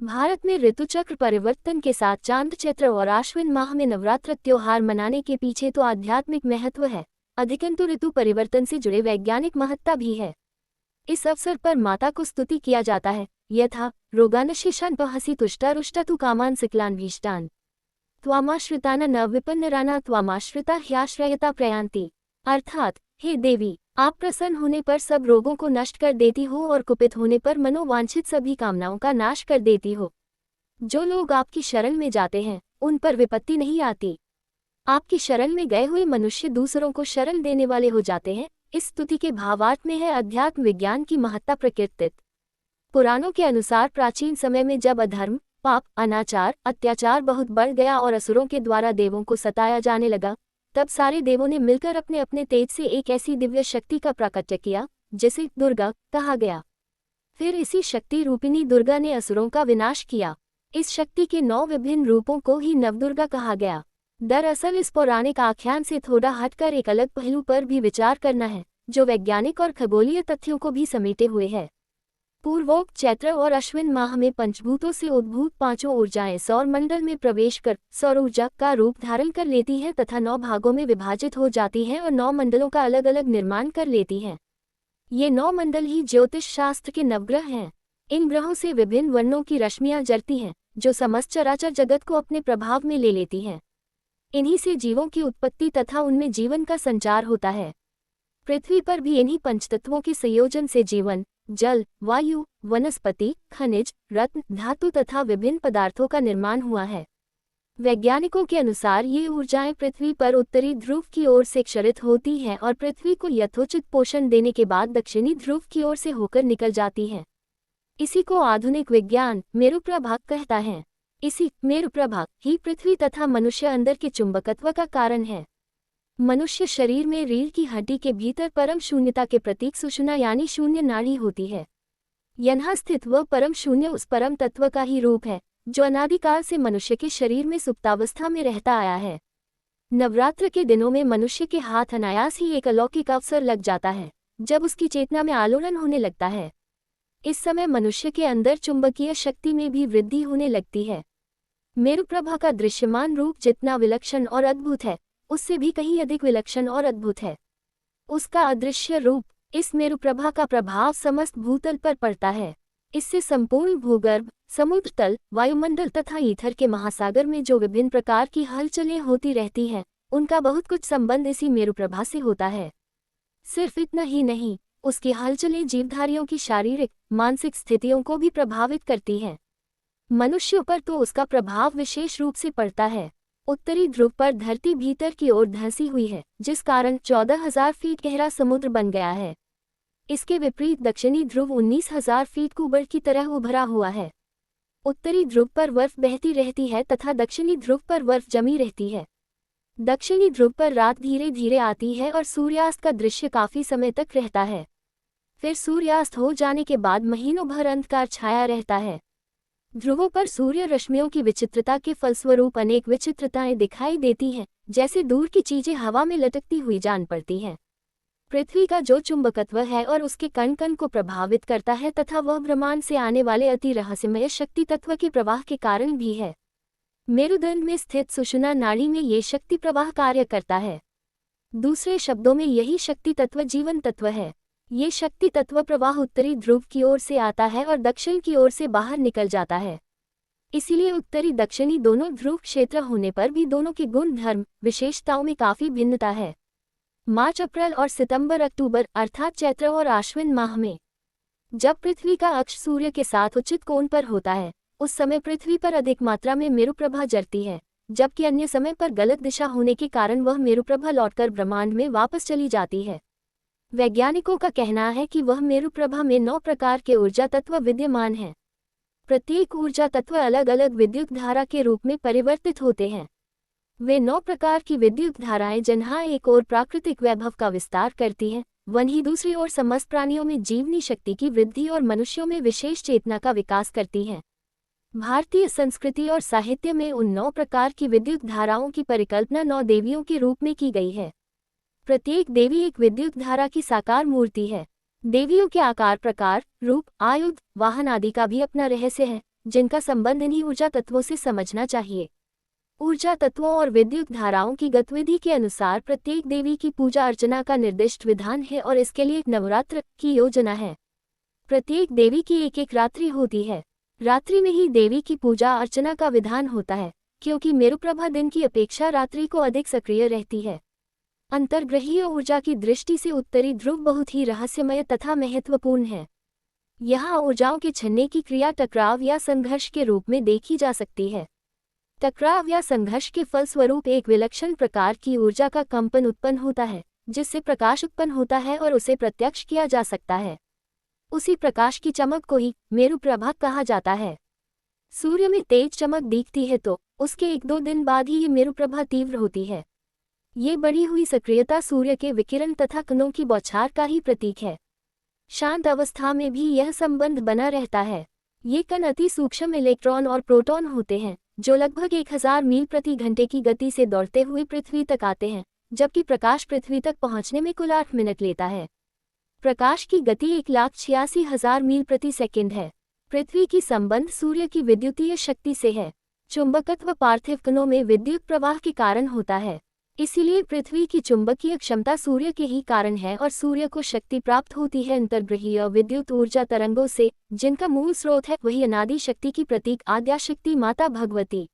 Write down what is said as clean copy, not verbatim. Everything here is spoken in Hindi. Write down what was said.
भारत में ऋतुचक्र परिवर्तन के साथ चांद चैत्र और आश्विन माह में नवरात्र त्योहार मनाने के पीछे तो आध्यात्मिक महत्व है, अधिकंतु ऋतु परिवर्तन से जुड़े वैज्ञानिक महत्ता भी है। इस अवसर पर माता को स्तुति किया जाता है, यथा रोगानशिशान्पहसि तुष्टारुष्टा तु कामान् सिक्लान्भीष्टान् त्वामाश्रितान न विपन्नराना त्वामाश्रिता ह्याश्रयता प्रयान्ति। अर्थात, हे देवी, आप प्रसन्न होने पर सब रोगों को नष्ट कर देती हो और कुपित होने पर मनोवांछित सभी कामनाओं का नाश कर देती हो। जो लोग आपकी शरण में जाते हैं, उन पर विपत्ति नहीं आती। आपकी शरण में गए हुए मनुष्य दूसरों को शरण देने वाले हो जाते हैं। इस स्तुति के भावार्थ में है अध्यात्म विज्ञान की महत्ता प्रकीर्तित। पुराणों के अनुसार प्राचीन समय में जब अधर्म, पाप, अनाचार, अत्याचार बहुत बढ़ गया और असुरों के द्वारा देवों को सताया जाने लगा, तब सारे देवों ने मिलकर अपने अपने तेज से एक ऐसी दिव्य शक्ति का प्राकट्य किया जिसे दुर्गा कहा गया। फिर इसी शक्ति रूपिणी दुर्गा ने असुरों का विनाश किया। इस शक्ति के 9 विभिन्न रूपों को ही नवदुर्गा कहा गया। दरअसल इस पौराणिक आख्यान से थोड़ा हटकर एक अलग पहलू पर भी विचार करना है, जो वैज्ञानिक और खगोलीय तथ्यों को भी समेटे हुए है। पूर्वोक्त चैत्र और अश्विन माह में पंचभूतों से उद्भूत 5 ऊर्जाएं सौर मंडल में प्रवेश कर सौर ऊर्जा का रूप धारण कर लेती हैं तथा 9 भागों में विभाजित हो जाती हैं और 9 मंडलों का अलग अलग निर्माण कर लेती हैं। ये 9 मंडल ही ज्योतिष शास्त्र के नवग्रह हैं। इन ग्रहों से विभिन्न वर्णों की रश्मियां जरती हैं, जो समस्त चराचर जगत को अपने प्रभाव में ले लेती हैं। इन्हीं से जीवों की उत्पत्ति तथा उनमें जीवन का संचार होता है। पृथ्वी पर भी इन्हीं पंचतत्वों के संयोजन से जीवन, जल, वायु, वनस्पति, खनिज, रत्न, धातु तथा विभिन्न पदार्थों का निर्माण हुआ है। वैज्ञानिकों के अनुसार ये ऊर्जाएं पृथ्वी पर उत्तरी ध्रुव की ओर से क्षरित होती हैं और पृथ्वी को यथोचित पोषण देने के बाद दक्षिणी ध्रुव की ओर से होकर निकल जाती हैं। इसी को आधुनिक विज्ञान मेरु प्रभाग कहता है। इसी मेरु प्रभाग ही पृथ्वी तथा मनुष्य अंदर के चुंबकत्व का कारण है। मनुष्य शरीर में रीढ़ की हड्डी के भीतर परम शून्यता के प्रतीक सुषुम्ना यानी शून्य नाड़ी होती है। यहाँ स्थित वह परम शून्य उस परम तत्व का ही रूप है, जो अनादिकाल से मनुष्य के शरीर में सुप्तावस्था में रहता आया है। नवरात्र के दिनों में मनुष्य के हाथ अनायास ही एक अलौकिक अवसर लग जाता है, जब उसकी चेतना में आलोड़न होने लगता है। इस समय मनुष्य के अंदर चुंबकीय शक्ति में भी वृद्धि होने लगती है। मेरुप्रभा का दृश्यमान रूप जितना विलक्षण और अद्भुत है, उससे भी कहीं अधिक विलक्षण और अद्भुत है। उसका अदृश्य रूप, इस मेरुप्रभा का प्रभाव समस्त भूतल पर पड़ता है। इससे संपूर्ण भूगर्भ, समुद्र तल, वायुमंडल तथा ईथर के महासागर में जो विभिन्न प्रकार की हलचलें होती रहती हैं, उनका बहुत कुछ संबंध इसी मेरुप्रभा से होता है। सिर्फ इतना ही नहीं, उसकी हलचलें जीवधारियों की शारीरिक, मानसिक स्थितियों को भी प्रभावित करती हैं। मनुष्यों पर तो उसका प्रभाव विशेष रूप से पड़ता है। उत्तरी ध्रुव पर धरती भीतर की ओर धंसी हुई है, जिस कारण 14,000 फीट गहरा समुद्र बन गया है। इसके विपरीत दक्षिणी ध्रुव 19,000 फीट कुबड़ की तरह उभरा हुआ है। उत्तरी ध्रुव पर बर्फ बहती रहती है तथा दक्षिणी ध्रुव पर बर्फ जमी रहती है। दक्षिणी ध्रुव पर रात धीरे धीरे आती है और सूर्यास्त का दृश्य काफी समय तक रहता है। फिर सूर्यास्त हो जाने के बाद महीनों भर अंधकार छाया रहता है। ध्रुवों पर सूर्य रश्मियों की विचित्रता के फलस्वरूप अनेक विचित्रताएं दिखाई देती हैं, जैसे दूर की चीजें हवा में लटकती हुई जान पड़ती हैं। पृथ्वी का जो चुंबकत्व है और उसके कण कण को प्रभावित करता है तथा वह ब्रह्मांड से आने वाले अति रहस्यमय शक्ति तत्व के प्रवाह के कारण भी है। मेरुदंड में स्थित सुषुम्ना नाड़ी में ये शक्ति प्रवाह कार्य करता है। दूसरे शब्दों में यही शक्ति तत्व जीवन तत्व है। ये शक्ति तत्व प्रवाह उत्तरी ध्रुव की ओर से आता है और दक्षिण की ओर से बाहर निकल जाता है। इसीलिए उत्तरी दक्षिणी दोनों ध्रुव क्षेत्र होने पर भी दोनों के गुण धर्म, विशेषताओं में काफी भिन्नता है। मार्च, अप्रैल और सितंबर, अक्टूबर अर्थात चैत्र और आश्विन माह में जब पृथ्वी का अक्ष सूर्य के साथ उचित कोण पर होता है, उस समय पृथ्वी पर अधिक मात्रा में मेरुप्रभा जरती है, जबकि अन्य समय पर गलत दिशा होने के कारण वह मेरुप्रभा लौटकर ब्रह्मांड में वापस चली जाती है। वैज्ञानिकों का कहना है कि वह मेरुप्रभा में 9 प्रकार के ऊर्जा तत्व विद्यमान हैं। प्रत्येक ऊर्जा तत्व अलग अलग विद्युत धारा के रूप में परिवर्तित होते हैं। वे 9 प्रकार की विद्युत धाराएं जहाँ एक ओर प्राकृतिक वैभव का विस्तार करती हैं, वहीं दूसरी ओर समस्त प्राणियों में जीवनी शक्ति की वृद्धि और मनुष्यों में विशेष चेतना का विकास करती हैं। भारतीय संस्कृति और साहित्य में उन 9 प्रकार की विद्युत धाराओं की परिकल्पना 9 देवियों के रूप में की गई है। प्रत्येक देवी एक विद्युत धारा की साकार मूर्ति है। देवियों के आकार, प्रकार, रूप, आयुध, वाहन आदि का भी अपना रहस्य है, जिनका संबंध इन्हीं ऊर्जा तत्वों से समझना चाहिए। ऊर्जा तत्वों और विद्युत धाराओं की गतिविधि के अनुसार प्रत्येक देवी की पूजा अर्चना का निर्दिष्ट विधान है और इसके लिए एक नवरात्र की योजना है। प्रत्येक देवी की एक एक रात्रि होती है। रात्रि में ही देवी की पूजा अर्चना का विधान होता है, क्योंकि मेरुप्रभा दिन की अपेक्षा रात्रि को अधिक सक्रिय रहती है। अंतर्ग्रहीय ऊर्जा की दृष्टि से उत्तरी ध्रुव बहुत ही रहस्यमय तथा महत्वपूर्ण है। यहाँ ऊर्जाओं के छनने की क्रिया टकराव या संघर्ष के रूप में देखी जा सकती है। टकराव या संघर्ष के फलस्वरूप एक विलक्षण प्रकार की ऊर्जा का कंपन उत्पन्न होता है, जिससे प्रकाश उत्पन्न होता है और उसे प्रत्यक्ष किया जा सकता है। उसी प्रकाश की चमक को ही मेरुप्रभा कहा जाता है। सूर्य में तेज चमक दिखती है तो उसके 1-2 दिन बाद ही ये मेरुप्रभा तीव्र होती है। ये बढ़ी हुई सक्रियता सूर्य के विकिरण तथा कणों की बौछार का ही प्रतीक है। शांत अवस्था में भी यह संबंध बना रहता है। ये कण अति सूक्ष्म इलेक्ट्रॉन और प्रोटॉन होते हैं, जो लगभग 1000 मील प्रति घंटे की गति से दौड़ते हुए पृथ्वी तक आते हैं, जबकि प्रकाश पृथ्वी तक पहुंचने में कुल 8 मिनट लेता है। प्रकाश की गति 1,86,000 मील प्रति सेकंड है। पृथ्वी की संबंध सूर्य की विद्युतीय शक्ति से है। चुंबकत्व पार्थिव कणों में विद्युत प्रवाह के कारण होता है। इसीलिए पृथ्वी की चुंबकीय क्षमता सूर्य के ही कारण है और सूर्य को शक्ति प्राप्त होती है अंतर्ग्रहीय विद्युत ऊर्जा तरंगों से, जिनका मूल स्रोत है वही अनादि शक्ति की प्रतीक आद्याशक्ति माता भगवती।